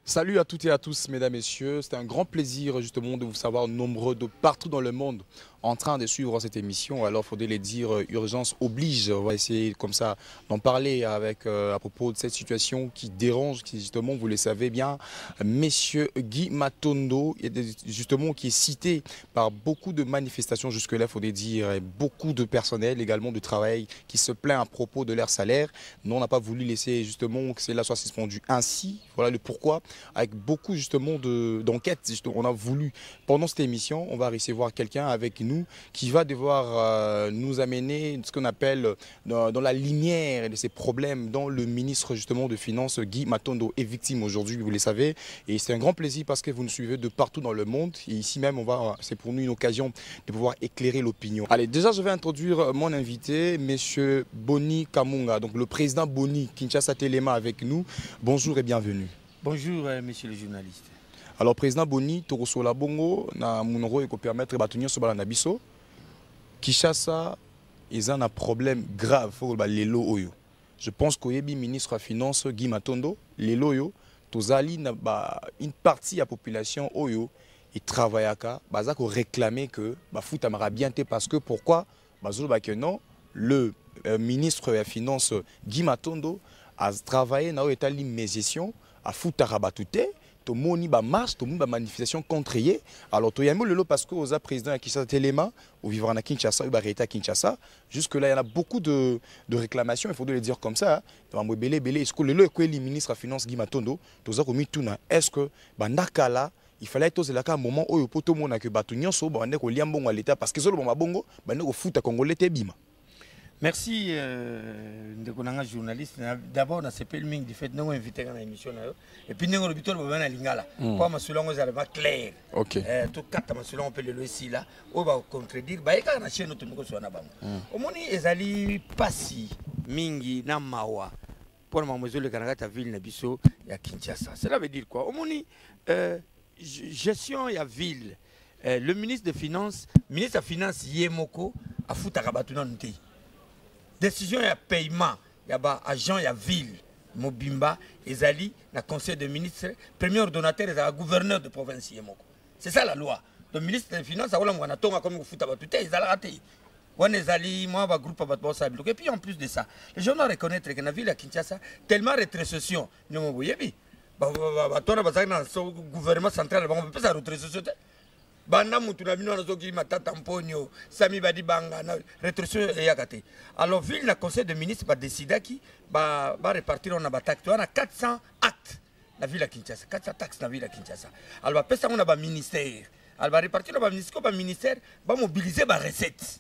Salut à toutes et à tous, mesdames, messieurs. C'est un grand plaisir justement de vous savoir nombreux de partout dans le monde en train de suivre cette émission. Alors, il faudrait les dire, urgence oblige. On va essayer comme ça d'en parler avec, à propos de cette situation qui dérange, qui justement, vous le savez bien, Monsieur Guy Matondo, justement, qui est cité par beaucoup de manifestations jusque-là, il faudrait dire, et beaucoup de personnel également de travail qui se plaint à propos de leur salaire. Nous, on n'a pas voulu laisser justement que cela soit suspendu ainsi. Voilà le pourquoi. Avec beaucoup justement d'enquêtes, on a voulu, pendant cette émission, on va recevoir quelqu'un avec nous qui va devoir nous amener ce qu'on appelle dans la lumière de ces problèmes dont le ministre justement de Finances, Guy Matondo, est victime aujourd'hui, vous le savez. Et c'est un grand plaisir parce que vous nous suivez de partout dans le monde. Et ici même, c'est pour nous une occasion de pouvoir éclairer l'opinion. Allez, déjà, je vais introduire mon invité, Monsieur Boni Kamunga, donc le président Boni Kinshasa Telema avec nous. Bonjour et bienvenue. Bonjour, monsieur le journaliste. Alors, président Boni, Torosola Bongo, na Munoro eko permettre Batunyo Sobala Nabiso, Kinshasa, ils ont un problème grave pour les lots oyo. Je pense qu'au ministre des Finances, Guy Matondo, les lots oyo, Tozali, une partie de la population oyo, ils travaillent à ça, ils réclamer que foot amara bien parce que pourquoi? Que non, le ministre des Finances, Guy Matondo, a travaillé dans l'état de médiation à Foutarabatouté, tout le monde a marche, tout le monde a manifestation contre eux. Alors, tout le monde parce que aux président qui sont Téléma, ou vivant à Kinshasa, ou à Kinshasa, jusque-là, il y en a beaucoup de réclamations, il faut le dire comme ça. Est-ce que le ministre des Finances, Guy Matondo, est-ce que, il fallait que un moment où tout le monde a que Batunyon so bande ko liambongo à l'état parce que solo bon bongo bande ko futa congolais te bima. Merci de connaître journaliste. D'abord, on a CP le ming du fait de nous inviter à l'émission et puis nous habitons le moment à Lingala. Pour ma selon vous allez pas clair. OK. Tout quatre ma selon on peut le ici là. On va contredire. Bah quand na chaîne notre micro sur na bango. Au moni ezali pasi mingi na mawa. Pour ma mesure le Canada ta ville na biso ya Kinshasa. Cela veut dire quoi? Au moni gestion ya ville. Le ministre des Finances Yemoko a foutu à Batuna nti. Décision ya paiement, il y a agent, il y a ville, Mobimba, Ezali, le conseil des ministres, premier ordonnateur, et gouverneur de province. C'est ça la loi. Le ministre des Finances, on a tout comme il faut tout ils ont raté. On Ezali, moi, un groupe de et puis en plus de ça, les gens doivent reconnaître que la ville à Kinshasa, tellement rétrocession, nous m'avons dit, gouvernement central, on peut pas ça rétrocession. Banda mutuna bino na zoki matata mponyo sami badi banga na rétrocession yakate. Alors ville na conseil de ministres va décider qui va répartir on a taxe on a 400 actes la ville à Kinshasa 400 taxes la ville à Kinshasa. Alors va ça on a ba ministère. Alors va répartir le ministère va mobiliser ba recettes.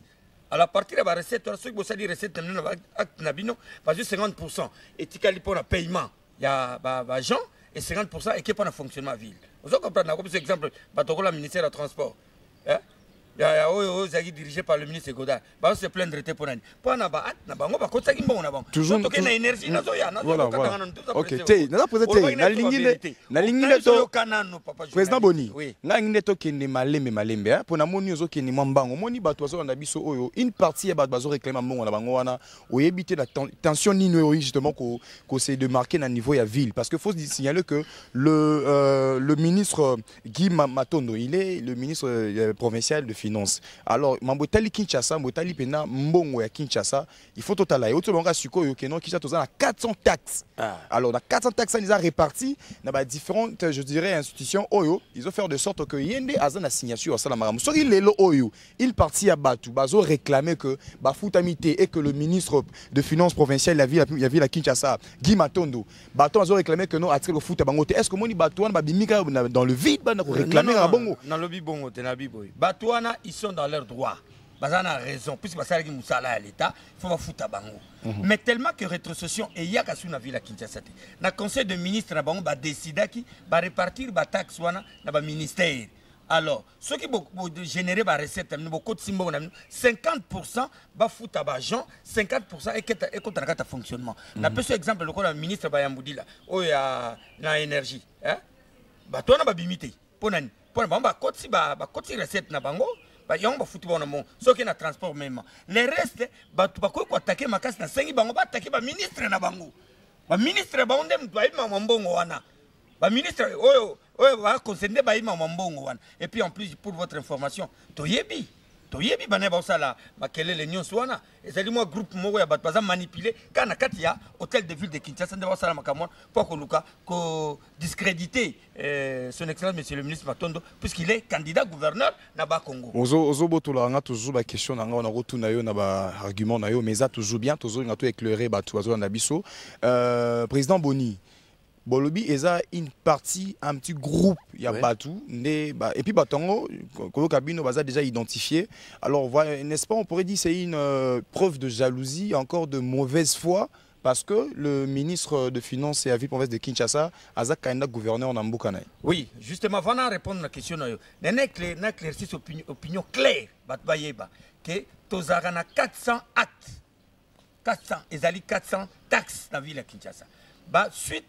Alors à partir de la recette on a ceux qui bossent des recettes na acte na bino va juste 50% et tikali pour le paiement. Il y a ba gens et 50% et qui pour le fonctionnement ville. Vous comprenez, comme par exemple, le ministère du Transport. Dirigé par le ministre Godard. On se plaindre de pour l'année. Toujours. Voilà. Ok. Président Boni. Une partie la tension justement c'est de marquer dans niveau de la ville. Parce qu'il faut signaler que le ministre Guy Matondo, il est le ministre provincial de Finances. Alors, Mambotali Kinshasa, Mambotali Pena, Mbongo ya Kinshasa, il faut total là. Autre monde suko yo kenon Kinshasa a 400 taxes. Alors, dans 400 taxes, ils ont réparti dans différentes, je dirais, institutions Oyo. Ils ont fait de sorte que yende azan la signature ça la maram. So il lelo Oyo, il parti à Batu, bazo réclamer que Bafutamité et que le ministre de Finances provincial la ville à Kinshasa, Guy Matondo, Bato bazo réclamer que non atire le foot à Bangote. Est-ce que moni Batouane babimika dans le vide ba réclamer à Bongo? Dans le vide Bongo, te na biboy. Batouana ils sont dans leurs droits. Ils ont raison. Puisque ils sont à l'État, il faut foutre à Bango. Mais tellement que rétrocession et il y a qu'à la ville à Kinshasa. Le conseil de ministres va décider qui va répartir la taxe dans le ministère. Alors, ceux qui vont générer la recette, 50% va foutre à l'argent, 50% est contre le fonctionnement. La personne exemple, le ministre Bayamboudi là, où il y a l'énergie. Toi, on va bimiter. Pour nous, recette na bango ba yongo football na mon so qui na transport même les restes ba tu ba ko attaquer makasi na sengi bango ba attaquer ba ministre na bango ba ministre ba onde mtu aiba mbongo wana Ba ministre oyo va concerner ba ima mambongo wana. Et puis en plus pour votre information, toyebi bana ba sala makelele nyonso wana. Ezali moi groupe moko ya bato baza manipuler kana kati ya hôtel de ville de Kinshasa nde ba sala makamwa pour ko luka ko discréditer son excellence monsieur le ministre Matondo puisqu'il est candidat gouverneur na ba Congo. Ozo botola nga toujours ba question na nga on a retourné yo na ba argument na yo mais ça toujours bien toujours nga to éclairer ba to na biso. Président Boni Bolobi eza une partie, un petit groupe, il y a Batou, et puis Batango, Kolo Kabino baza déjà identifié. Alors, n'est-ce pas, on pourrait dire que c'est une preuve de jalousie, encore de mauvaise foi, parce que le ministre de Finances et la ville-province de Kinshasa a un gouverneur en Mboukanay. Oui, justement, avant de répondre à la question, il y a une opinion claire, que Tozara na 400 actes, 400, ezali 400 taxes dans la ville de Kinshasa. Suite,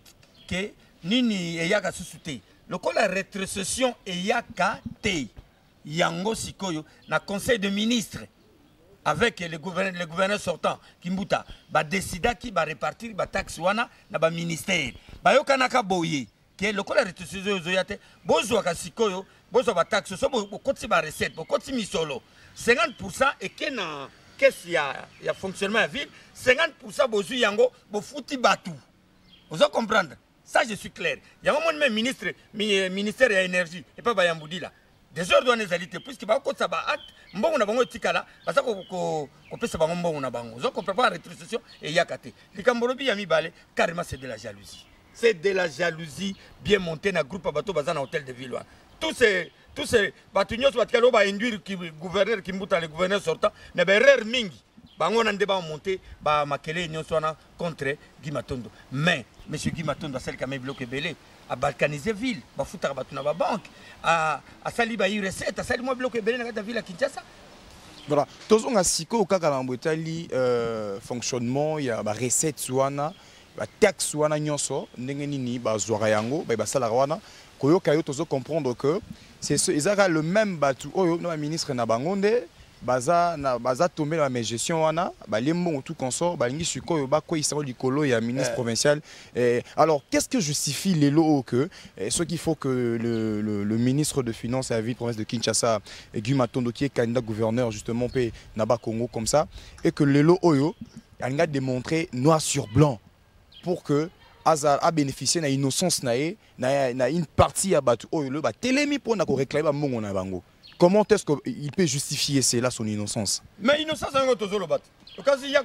que nini eyaka susute lokola rétrocession eyaka te yango sikoyo na conseil de ministres avec le gouverneur sortant Kimbuta ba décida ki ba répartir ba taxe wana na ba ministère ba yokanaka boye que lokola rétrocession zoyate bozwa ka sikoyo bozwa ba taxe so bo koti ba recette bo koti misolo 50% et que na caisse ya fonctionnement ya ville 50% bozwi yango bo futi batu vous comprendre. Ça, je suis clair. Il y a un moment même ministère de l'énergie et pas Bayamboudi là. Des ordres de égalité, puisque va côté ça va acte, bon on a bango tikala, parce qu'on peut se bango bon on a bango. Donc on peut pas rétrocession et yakate. Les Camborobi yami balé, carrément c'est de la jalousie. C'est de la jalousie bien montée dans groupe bateau bazan hôtel de ville. Tous ces batunios batkalo ba induire qui gouverneur qui mbuta le gouverneur sortant, ne ba erreur mingi. On a un débat monté, Makele contre Guy Matondo. Mais M. Guy Matondo a celle qui a bloqué Belé, a balkanisé ville, a foutu à la banque, a sali une recette, a sali bloqué Belé dans la ville à Kinshasa. Voilà. Tous on a siko au cas fonctionnement, il y a recette suana, taxe suana nyonso, nengenini, zorayango, salawana, koyo kayo tozo comprendre que c'est le même bateau, oyo no ministre na bangonde. Baza tombé dans la gestion wana balembo tout consort balingi suko ba ko isaro likolo ya ministre provincial. Alors qu'est-ce que justifie les lots que ce qu'il faut que le ministre de Finances et la ville-province de Kinshasa Guy Matondo qui est candidat gouverneur justement pe Naba Congo comme ça et que les lots oyo a démontré noir sur blanc pour que a bénéficié na innocence na une partie à batu oyo le ba telemi pour na ko réclamer mongo na bango. Comment est-ce qu'il peut justifier cela, son innocence? Mais innocence, c'est un autre bat. Quand il y a un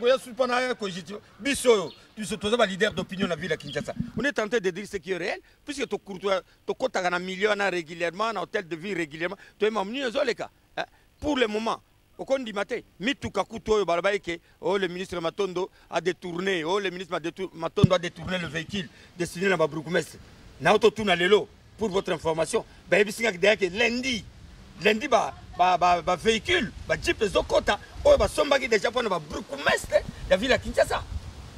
leader d'opinion dans la ville de Kinshasa, on est tenté de dire ce qui est réel, puisque tu as un million régulièrement, un hôtel de ville régulièrement, tu es membre de cas. Pour le moment, au compte du matin, le ministre Matondo a détourné, le ministre Matondo a détourné le véhicule destiné à Babroukoumès. Pour votre information, lundi véhicule jeep zokota oyo basombaki déjà pour na bourgmestre ya ville ya Kinshasa.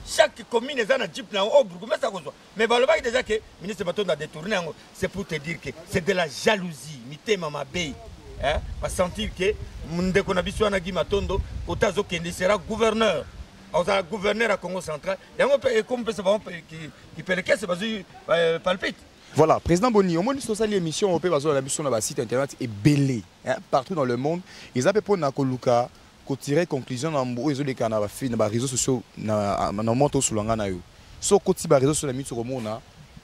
Chaque commune est un jeep na o bourgmestre kozwa mais balobaki déjà que ministre Matondo a détourné yango. C'est pour te dire que c'est de la jalousie mitema mabe va sentir que ndeko na biso na Guy Matondo kota zokende sera gouverneur au gouverneur à Congo central yango pe comme peut se qui peut le caisse bazu palpite. Voilà, président Boni, au moins sur cette émission, on peut voir la mission sur le site internet est belé partout dans le monde. Ils avaient pour Nakoluka tirer conclusion dans les réseaux sociaux dans le monde sur l'angana. So côté réseaux sociaux la mise sur le monde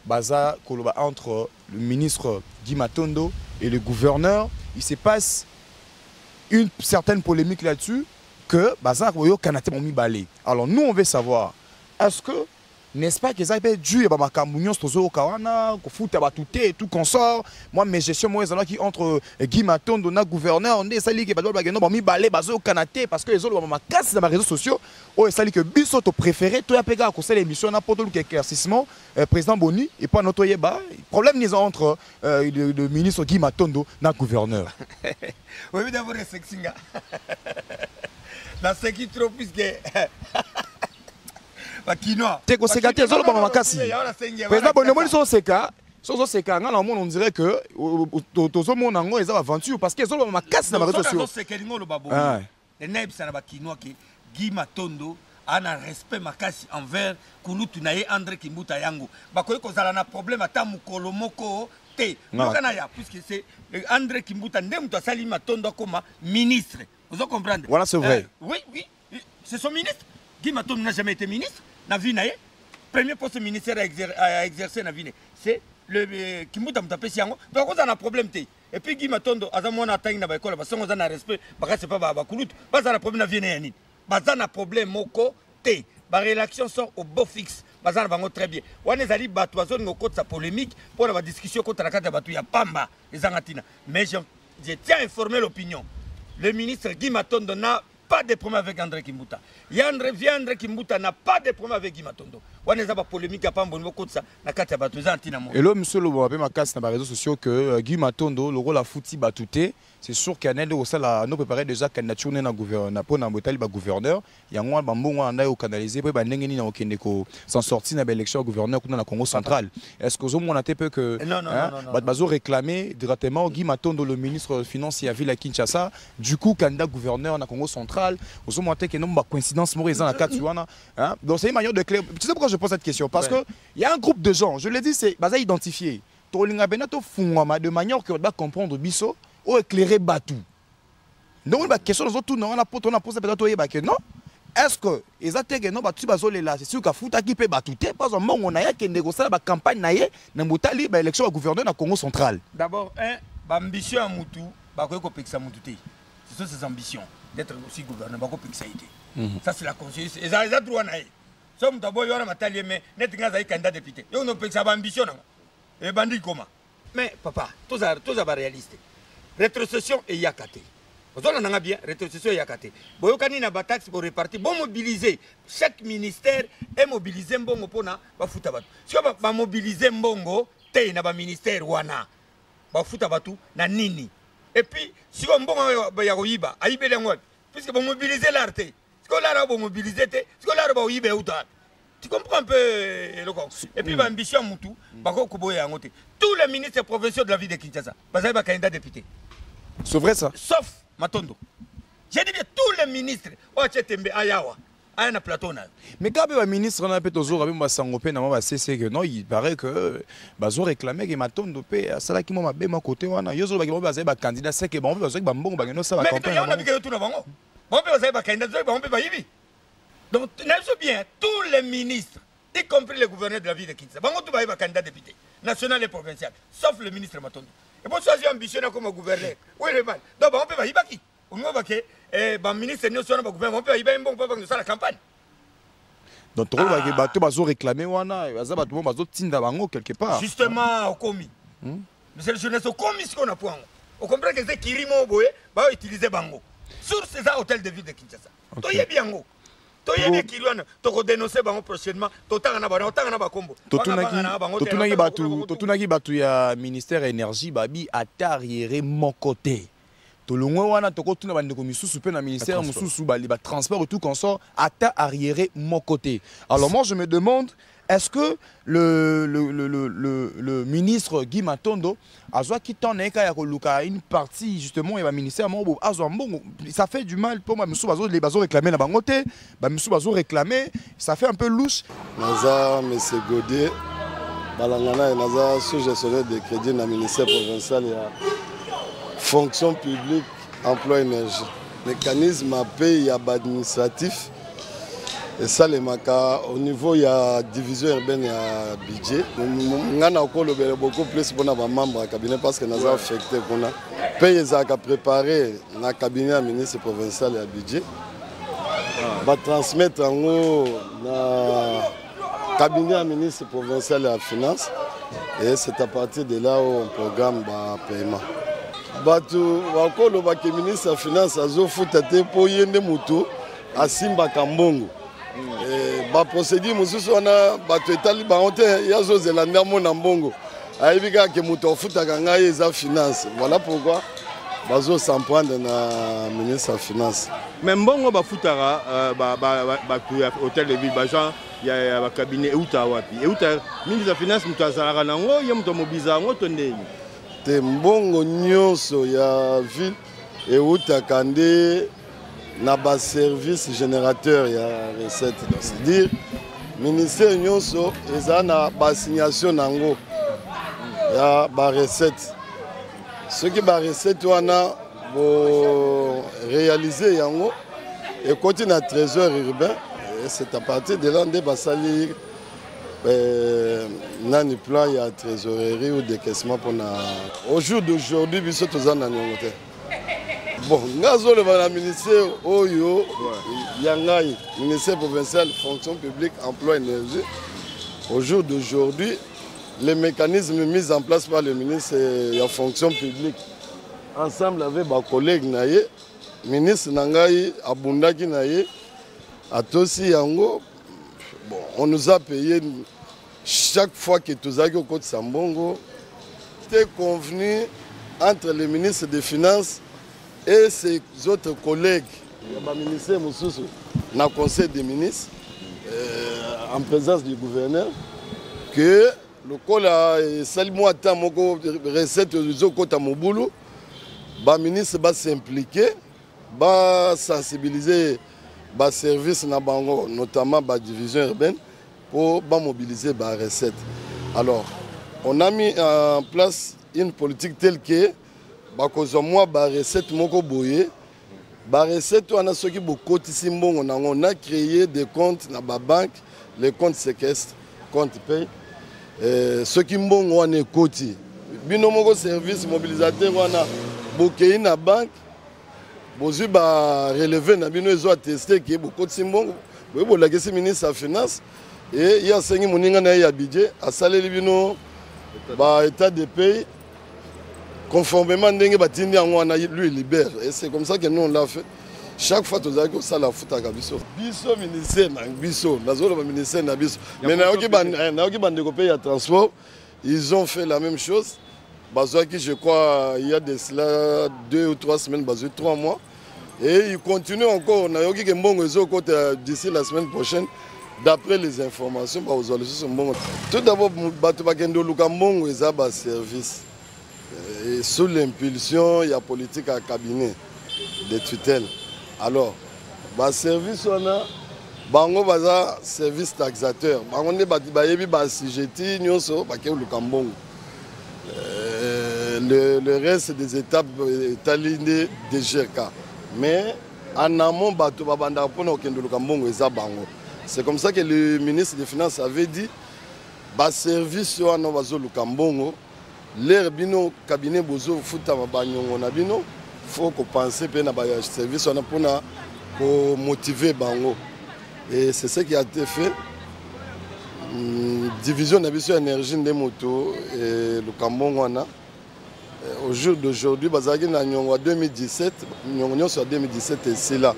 baza koloba entre le ministre Guy Matondo et le gouverneur, il se passe une certaine polémique là-dessus que baza koyo kanate mon mi balé. Alors nous on veut savoir est-ce que n'est-ce pas que ça peut dû à ma camouillon stozo kawana ko fout à tout et tout consort moi mes gestions moi qui entre Guy Matondo na gouverneur on est sali que badol bageno ba mi balé bazo kanaté parce que les autres ma casse dans les réseaux sociaux oh sali que biso to préféré to ya pega ko c'est l'émission na poto le éclaircissement président Boni et pas notre yeba problème ni entre le ministre Guy Matondo na gouverneur. Oui d'abord sexinga la sexy trop plus que c'est que c'est gâté zolo ba makasi président Bonomoni so seka ngana on dirait que tozo monango eza aventure parce que zolo ba makasi na réseaux sociaux les naïbs ça na ba kinoa que Guy Matondo ana respect makasi envers kulutu na ye André Kimbuta yango bakoyi kozala na problème ata mukolo moko te ngana ya puisque c'est André Kimbuta nde muto asali matondo koma ministre vous comprendre voilà c'est vrai oui c'est son ministre Guy Matondo n'a jamais été ministre na vie na ye premier poste ministère à exercer na vie c'est le Kimbuta mutapesi yango donc on a un problème te et puis Guy Matondo azamona tangi na ba école ba songo za na respect ba c'est pas ba kulutu ba za na problème na vie na yani baza na problème moko te ba réaction sont au beau fixe baza na bango très bien wana ezali bato bazo ngoko sa polémique pour la discussion contre la carte bato ya pamba ezangatina mais je tiens à informer l'opinion le ministre Guy Matondo n'a pas de problème avec André Kimbuta André Kimbuta n'a pas de problème avec Guy Matondo wana eza ba polémique ya pamba ngoko sa na carte ya bato ezangatina mo et là monsieur le bon ma casse na réseaux sociaux que Guy Matondo le rôle a fouti batouté c'est sûr qu'il y a au sala nous préparer déjà candidature na gouverneur pour na botali ba gouverneur yango ba mbongo na yo canaliser pour ba ndenge ni na okende ko s'en sortir na élection gouverneur kuna na Congo central est-ce que on a peu que non bazo réclamer directement Guy Matondo le ministre des finances ya ville à Kinshasa du coup candidat gouverneur na Congo central aux monter que non ba coïncidence mo na quatre wana donc c'est une manière de clair tu sais pourquoi je pose cette question parce que il y a un groupe de gens je l'ai dit c'est baza identifié to linga benato fungwa de manière que on doit comprendre biso ou éclairer Batou. Donc la question de tout non, on a posé peut-être non. Est-ce que les attaques non Batou bazole là, c'est sûr qu'à fouta qui peut Batou pas un moment on a qui négocier la campagne naie na motali ba élection au gouverneur na Congo central. D'abord ambition à Moutou, ba ko pekisa Moutou té. C'est ses ambitions d'être aussi gouverneur ba ko pekisa ité. Ça c'est la conscience. Et ça droit naie. Somme d'abord yona matali mais net nga za candidat député. Yo no pekisa ba ambition na. Et bandi comment? Mais papa, tous ba réaliste. Rétrocession et yakate. Vous avez bien rétrocession et yakate. Boyokani na batax pour répartir, bon mobiliser. Chaque ministère est mobilisé mbongo pona ba futa batu. Si ba mobiliser mbongo te na ba ministère wana. Ba futa batu na nini. Et puis si on mbongo ya koyiba, ayibele ngwa. Puisque ba mobiliser l'arte. Si on l'art ba mobiliser te, si on l'art ba yibe uta. Tu comprends un peu le con. Et puis ba ambition mutu, ba ko koboya ngote. Tous les ministres provinciaux de la ville de Kinshasa, ba za candidat député. C'est vrai ça. Sauf Matondo. J'ai dit bien tous les ministres. Ochetembe Ayawa. Ayana plateau. Mais quand le ministre on a peut toujours avec moi sangopé na moi c'est que non il paraît que bazo réclamer que Matondo pe ça là qui moi ma côté wana yozo ba baza ba candidat c'est que bon bazo ba mbongo ba no ça va campagne. Mais on a vu que tout na bango. Bon baza ba candidat ba on peut ba yibi. Donc n'importe bien tous les ministres y compris le gouverneur de la ville de Kinshasa. Bango tout ba candidat député national et provincial sauf le ministre Matondo. Et pour choisir ambitionnaire comme gouverneur. Oui, le mal. Donc, on peut pas y baki. On peut pas que le ministre nous soit gouvernement. On peut y bon pour faire la campagne. Donc, tu vas réclamer wana, tu vas tinda bango quelque part. Justement, au commis. Mais c'est le jeunesse au commis ce qu'on a point. On comprend que c'est Kirimo Boye va utiliser bango. Sur ces hôtels de ville de Kinshasa. Tu y es bien go. Tu y es Kirwana. Tu vas dénoncer bango prochainement. Tu vas na combo. Totunaki batu ya ministère énergie babi atariere mon côté. Tolongwe wana tokotuna bandeko misusu pe na ministère mususu bali ba transport tout consort ata arriéré mon côté. Alors moi je me demande est-ce que le ministre Guy Matondo azwa kitone ka ya koluka une partie justement et ba ministère mo azwa mbongo ça fait du mal pour moi mususu bazo les bazo réclamer na bangote ba mususu bazo réclamer ça fait un peu louche. Naza monsieur Godier balangana et naza sous-gestionnaire de crédit na ministère provincial ya fonction publique emploi énergie mécanisme à paye ya administratif et ça les maka au niveau ya division urbaine ya budget ngana okolo bele beaucoup plus pour na ba membre cabinet parce que naza affecté kuna paye za ka préparer na cabinet ministre provincial ya budget ba transmettre ngo na cabinet ministre provincial ya finance et c'est à partir de là où on programme ba paiement bato wakolo ba ministre ya finance azo futate po yende mutu asimba kambongo ba procédure mususu wana bato etali ba honte yazo zelanda mona mbongo ayibika ke mutu ofutaka ngai eza finance voilà pourquoi bazo s'en prendre na ministre ya finance mais mbongo bafutaka bato ya hôtel de ville bajan ya ba cabinet euta wapi euta ministre ya finance mutu azalaka nango ye mutu mobiza ngo to ndeni te mbongo nyonso ya ville eutaka nde na ba service générateur ya recette. C'est-à-dire ministère nyonso eza na ba assignation nango ya ba recette. Ce qui ba recette wana bo réaliser yango et côté na trésor urbain, c'est à partir de là nde basali nani plan ya trésorerie ou décaissement pour na au jour d'aujourd'hui biso tozana nyongo te. Bon, ngazo le la ministère Oyo Yangai, ministère provincial fonction publique, emploi énergie. Au jour d'aujourd'hui, les mécanismes mis en place par le ministre de la fonction publique, ensemble avec mes collègues naye, ministre Nangai Abundaki naye, Atosi Yango, bon, on nous a payé chaque fois que tous avons au côté Sambongo. C'était convenu entre le ministre des Finances et ses autres collègues, le ministère Moussoussou, dans le conseil des ministres, en présence du gouverneur, que le col a salimou à Tamoko, recette au côté Moboulou, le ministre va s'impliquer, va sensibiliser le service, notamment la division urbaine, pour mobiliser la recette. Alors, on a mis en place une politique telle que moi, la recette moko boye, la recette on a soki bokotisi mbongo nango, on a créé des comptes dans la banque, les comptes séquestres, comptes paye. Ceux qui mbongo on est koti. Bino moko service mobilisateur on a bokei na banque, bozu ba relevé na bino ezo attester que bokotisi mbongo, boye bolakisi ministre de finance et il y a sengi moninga na ya budget, a saleli bino ba état de pays. Conformément à ce lui libère. Et c'est comme ça que nous on l'a fait. Chaque fois, nous avons ça la fout à Gabiso. Biso ministère, Biso, le ministère Nabiso. Mais il y a transport, ils ont fait la même chose. Je crois il y a de cela 2 ou 3 semaines, 3 mois. Et ils continuent encore. On a d'ici la semaine prochaine, d'après les informations, tout d'abord, Lukambo est un service. Et sous l'impulsion, il y a politique à cabinet de tutelle. Alors, le service, on a bango baza service taxateur. Bango ne bayebi ba CGT nyonso ba ke Lukambo. Le reste des étapes talindé de GK. Mais en amont bato babanda pona okendo Lukambo eza bango. C'est comme ça que le ministre des Finances avait dit ba service wana bazo Lukambo. L'air bino cabinet bozo futa mabanyongo na bino faut qu'on pense pe na ba service on a pour motiver bango et c'est ce qui a été fait. Division na biso énergie de moto et le Kambongo wana au jour d'aujourd'hui bazaki na nyongo 2017 nyongo sur 2017 et c'est là.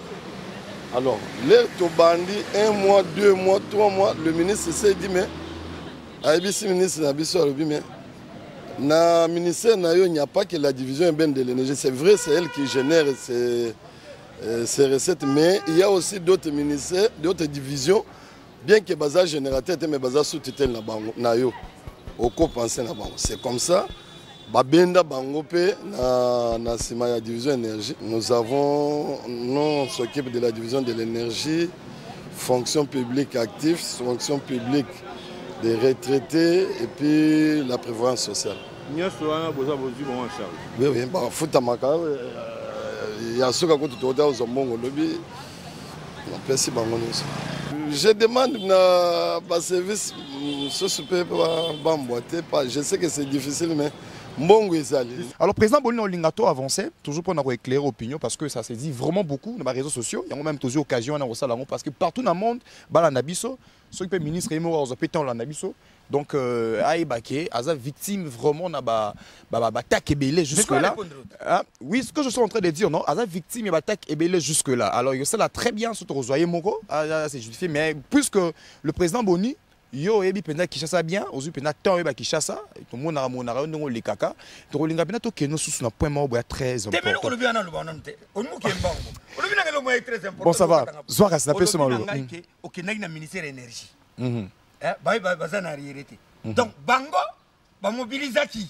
Alors l'air to bandi 1 mois 2 mois 3 mois le ministre s'est dit mais ABC ministre na biso alobi mais dans le ministère, il n'y a pas que la division urbaine de l'énergie. C'est vrai, c'est elle qui génère ces recettes, mais il y a aussi d'autres ministères, d'autres divisions, bien que les générateurs mais les sous-tutelle na yo. C'est comme ça. Babenda Bangope na la division énergie. Nous s'occupe de la division de l'énergie, fonction publique active, fonction publique des retraités et puis la prévoyance sociale. Oui, oui, je demande à service, je sais que c'est difficile, mais alors, président Bolino Lingato avançait, toujours pour nous éclairer l'opinion, parce que ça se dit vraiment beaucoup dans les réseaux sociaux. Il y a même toujours occasion parce que partout dans le monde, Balanabiso, ceux qui sont ministres et morts, ils donc, Aïbake, Aza victime vraiment d'attaque ébélée jusque-là. Oui, ce que je suis en train de dire, non, Aza victime d'attaque ébélée jusque-là. Alors, il là très bien, surtout aux Moko, c'est justifié, mais puisque le président Boni, yo ebi penda Kishasa bien ozu penda temps ba Kishasa to mona ngo le kaka to linga penda to keno susu na point mort très important. Bon ça va. Zoara c'est appelé seulement le. OK na ministère énergie. Bazana riérité. Donc bango ba mobilisaki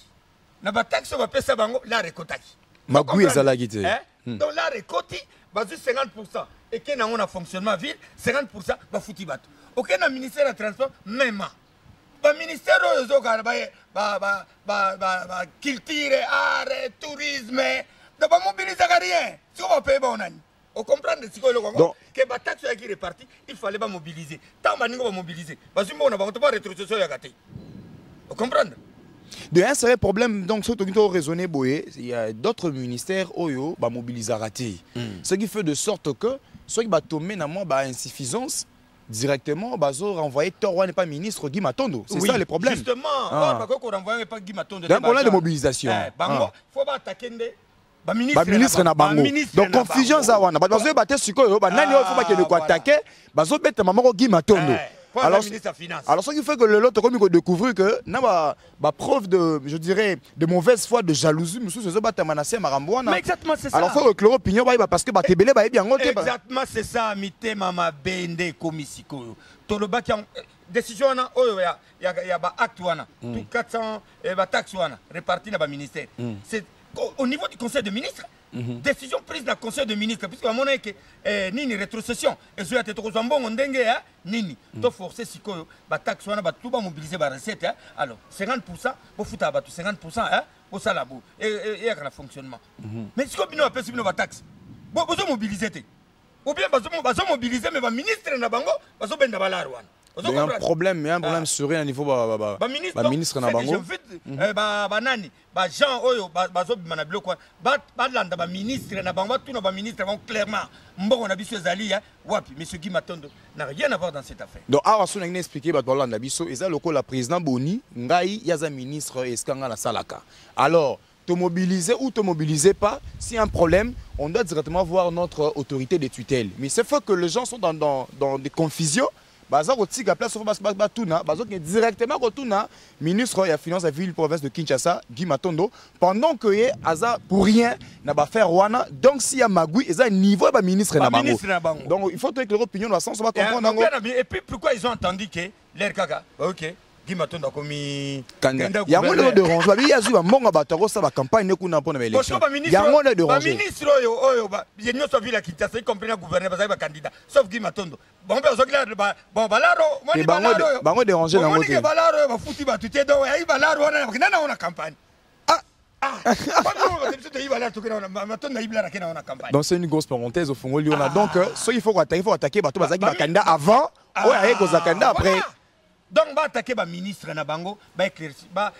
na ba taxe ba pesa bango la rekotaki. Magui ezalaki te. Donc la rekoti bazwi 50% et que na on a fonctionnement ville 50% ba fouti bato. OK na ministère du transport même. Ba ministère oyo ba culture, art, tourisme, da ba mobiliser rien. Si on va payer ba onani. On comprend de ce que le Congo que ba taxe qui réparti, il fallait pas mobiliser. Tant ba ningo ba mobiliser. Bazwi mbona ba pas rétrocession ya gâté. On comprend. De un seul problème, donc, surtout que raisonner, il y a d'autres ministères qui bah, mobilisent à rater. Ce qui fait de sorte que ceux qui tomber dans bah, insuffisance, directement, bah, renvoyer Torwa n'est pas ministre Guy Matondo. C'est ça le problème. Justement, on renvoie pas Guy Matondo. Il y a un problème de mobilisation. Il faut pas attaquer ba ministre na bango. Donc confusion za wana. Ba bazo battre sikoyo ba nani faut pas que le attaquer, bazo beta mamako Guy Matondo. Alors ce qui fait que l'autre comme il découvre que na ba preuve de, je dirais, de mauvaise foi, de jalousie, monsieur se battre manasser marambouana. Mais exactement c'est ça. Alors faut éclairer opinion parce que ba tebele ba bien ngote. Exactement c'est ça, mité mama bende komisiko. Toloba qui décision na oyo ya ba acte wana. Tout 400 ba taxe wana réparti na ba ministère. C'est au niveau du conseil de ministres. Décision prise dans le conseil de ministres, puisque à mon avis, nini rétrocession, et je vais te on dengue, nini, to forcer si quoi, ba taxe wana ba tout ba mobiliser ba recette, alors 50%, pour foutre ba 50%, pour ça la boue, et y a un fonctionnement. Mais si on a pas ba taxe, vous mobiliser te, ou bien vous mobiliser mais ba ministre na bango, vous ben na balaro wana. Il y a un problème serait au niveau de ministre Nabango. Nani, Jean Oyo, Bazob Manablo, Badlanda, ministre Nabango, tous nos ministres vont clairement. Bon, on a vu ce Zali, Wapi, M. Guy Matondo n'a rien à voir dans cette affaire. Donc, à on a expliqué, Badwala Nabiso, et ça, le président Boni, Ngaï, Yaza ministre et Skanga la Salaka. Alors, te mobiliser ou te mobiliser pas, s'il y a un problème, on doit directement voir notre autorité de tutelle. Mais c'est fait que les gens sont dans des confusions. Baza kotika place batuna bazo directement retourna ministre de la finance de la ville province de Kinshasa Guy Matondo pendant que ye aza pour rien na ba faire wana donc si ya magui eza niveau ba ministre na bango donc il faut que l'opinion dans sens on va comprendre et puis pourquoi ils ont entendu que l'air kaka OK Guy Matondo komi candidat ya ngolo de range ba ya zuba mbonga batako sa ba campagne ne kuna pona ba élection ya ngolo de range ministre oyo ba yenyo so ville Kinshasa y compris le gouverneur ba candidat sauf Guy Matondo. Bon, bon, balaro, moi, bango déranger dans l'autre. Balaro, va foutre ba tuté do, ay balaro on a campagne. Donc c'est une grosse parenthèse au fond on a donc soit il faut attaquer bato bazaki ba candidat avant ou ay ko za candidat après. Donc ba attaquer ba ministre na bango, ba éclairci, ba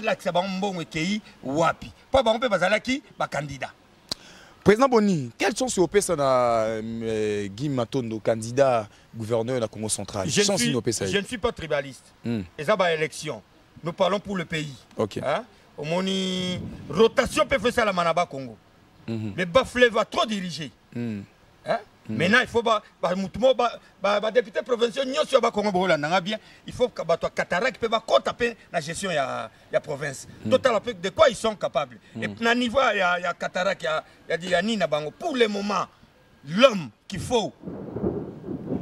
l'accès ba mbongo kei wapi. Pas ba on peut bazalaki ba candidat. Président Boni, quelles sont sur OPS Guy Matondo, candidat gouverneur de la Congo centrale? Je ne suis pas tribaliste. Et ça, c'est l'élection. Nous parlons pour le pays. Ok. Moni rotation peut faire ça la Manaba Congo. Mais Baflé va trop diriger. Maintenant, il faut député provincial il faut que Cataract peut taper la gestion de la province. Total de quoi ils sont capables. Et à niveau il y a Cataract, il y a Nina Bango. Pour le moment, l'homme qu'il faut,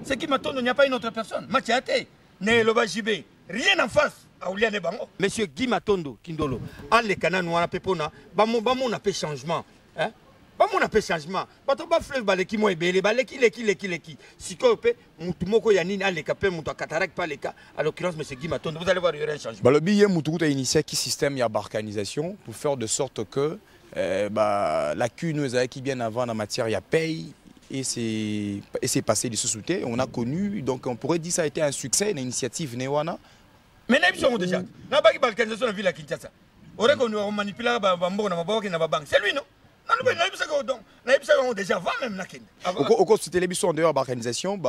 c'est qui m'attend, il n'y a pas une autre personne. Mathiate, Neloba Jibé, rien en face. Monsieur Guy Matondo Kindolo, allez Canaan ou à Pepona, on a fait changement. On a fait changement. Bato ba fleuve baleki mo ebele baleki leki. Sikope mutumoko ya nini ale kapé muto Cataract pas les cas. À l'occurrence monsieur Guy Matondo, vous allez voir il y aura un changement. Bah le billet mutuku a initié qui système ya barcanisation pour faire de sorte que la CUNE qui bien avant en matière ya paye et c'est passé de sous-souté, on a connu donc on pourrait dire ça a été un succès une initiative Newana. Mais nous sommes déjà. Na ba balkanisation la ville à Kinshasa. On manipule ba mbongo na maboko na ba banque. C'est lui non? Déjà avant même au cours de télévision d'ailleurs d'organisation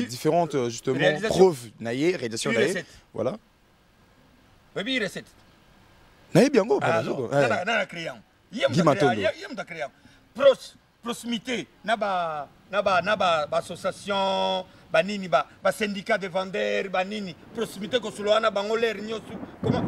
différentes justement preuves naïe réalisation naïe voilà oui recette naïe bien go na créant Guy Matondo proximité na association banini ba syndicat de vendeurs banini proximité ko solo na bango l'air nyosu comment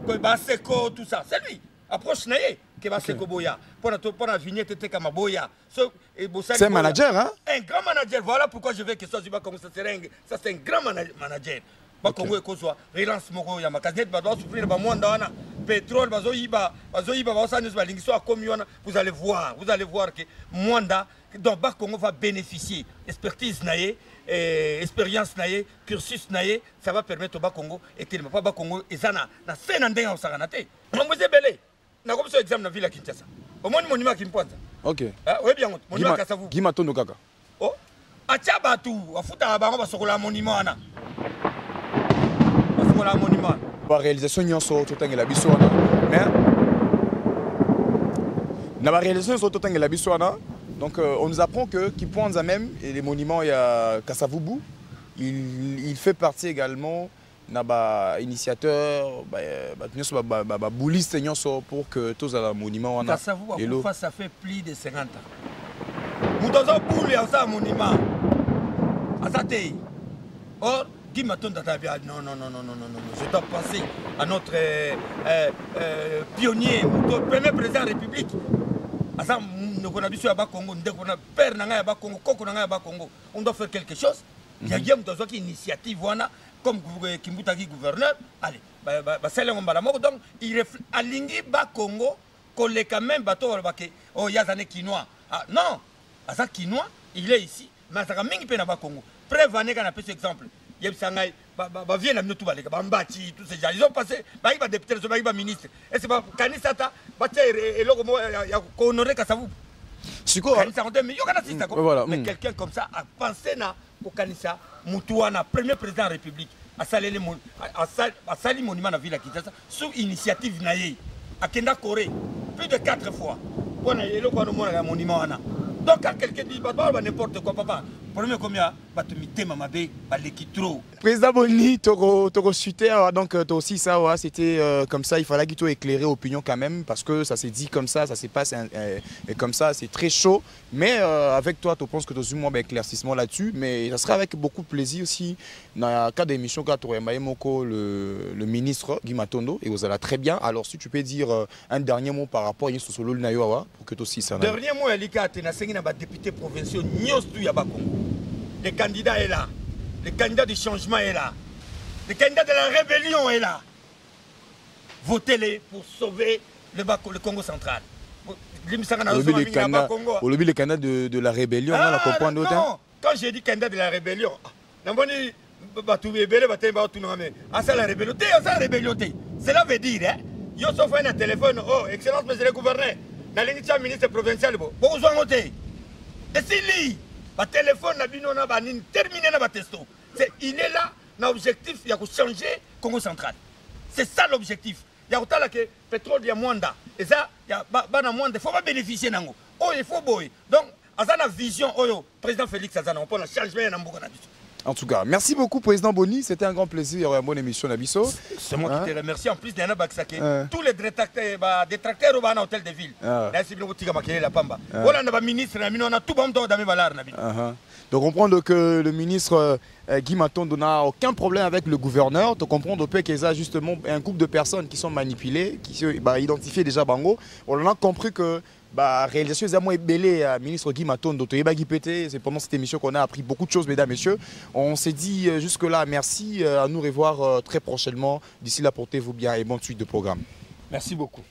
ko ba seko tout ça c'est lui approche naïe que va se koboya pour la vignette était comme boya c'est un manager hein un grand manager voilà pourquoi je veux que ça comme ça c'est un grand manager ba Congo ko so relance moko ya makazette ba doit souffrir ba mwanda wana pétrole, vous allez voir que Mwanda, donc Bakongo va bénéficier expertise naïe, expérience naïe, cursus naïe, ça va permettre au Bakongo et qu'il ne va pas Bakongo et ça na scène en dénga au Saranate. On vous est belé. Na comme ça examen na ville à Kinshasa. Au moins monument qui me pointe. OK. Oui bien monument Kasavu. Guy Matondo kaka. Oh. Acha batu, afuta bango basokola monument ana. Basokola monument. La réalisation nyonso totangela biso wana. Mais na réalisation nyonso totangela biso wana. Donc on nous apprend que Kipwanza même et les monuments il y a Kasavubu, il fait partie également na initiateur bouliste nyonso pour que tous les monuments wana. Kasavubu ça fait plus de 50 ans. Mutozo boule ya ça monument. Asate. Or Guy Matondo Tabia, non, je dois penser à notre pionnier, notre premier président de la République. On doit faire quelque chose. Il y a une initiative comme Kimbutaki gouverneur. Allez, donc il aligné Bakongo, collé quand même bateau oh yazane quinois. Non, Asa quinois, il est ici, mais ça a mingi pena Bakongo. Prévenez qu'on a fait cet exemple. Ils ont passé, ils ont député, ils ont ministre. Et c'est pas Kanisata, honoré Kassavou. Mais quelqu'un comme ça a pensé au Kanissa, Moutouana, premier président de la République, à Sali Monument dans la ville de Kinshasa, sous initiative Naye, à Kenda Corée, plus de 4 fois. Pour le monument. Donc, quand quelqu'un dit n'importe quoi, papa, premier combien Président Boni, Toro Suter, donc aussi ça, c'était comme ça, il fallait qu'il soit éclairé l'opinion quand même, parce que ça s'est dit comme ça s'est passé comme ça, c'est très chaud. Mais avec toi, tu penses que tu as eu moins d'éclaircissement là-dessus, mais ça sera avec beaucoup de plaisir aussi. Dans le cas d'émission, quand tu aurais le ministre Guy Matondo, et vous allez très bien. Alors, si tu peux dire un dernier mot par rapport à Sosolo Nayoawa, pour que tu aussi ça. Dernier mot, Elika, tu as député provincial, le candidat est là. Le candidat du changement est là. Le candidat de la rébellion est là. Votez-les pour sauver le Congo central. Le candidat de la rébellion, on la comprend d'autres. Non, quand j'ai dit candidat de la rébellion, cela veut dire, yo sauf un téléphone, oh, excellence, monsieur le gouverneur, dans l'initiative ministre provincial, bonjour, et c'est lui. Le téléphone terminé il est là, l'objectif, il y a changer le Congo central. C'est ça l'objectif. Il y a que pétrole, il y a Mwanda. Et ça, il y a Mwanda, il ne faut pas bénéficier. Oh, il faut boy. Donc, à la vision, président Félix Azana, on peut changer. En tout cas, merci beaucoup, président Boni. C'était un grand plaisir. Il y aura une bonne émission Nabiso. C'est moi qui te remercie. En plus, il y a tous les détracteurs au hôtel de ville. Donc, comprendre que le ministre Guy Matondo n'a aucun problème avec le gouverneur. De comprendre qu'il y a justement un groupe de personnes qui sont manipulées, qui sont identifiées déjà Bango. On a compris que la réalisation est moins belée à ministre Guy Matondo. C'est pendant cette émission qu'on a appris beaucoup de choses, mesdames, messieurs. On s'est dit jusque-là, merci. À nous revoir très prochainement. D'ici là, portez-vous bien et bonne suite de programme. Merci beaucoup.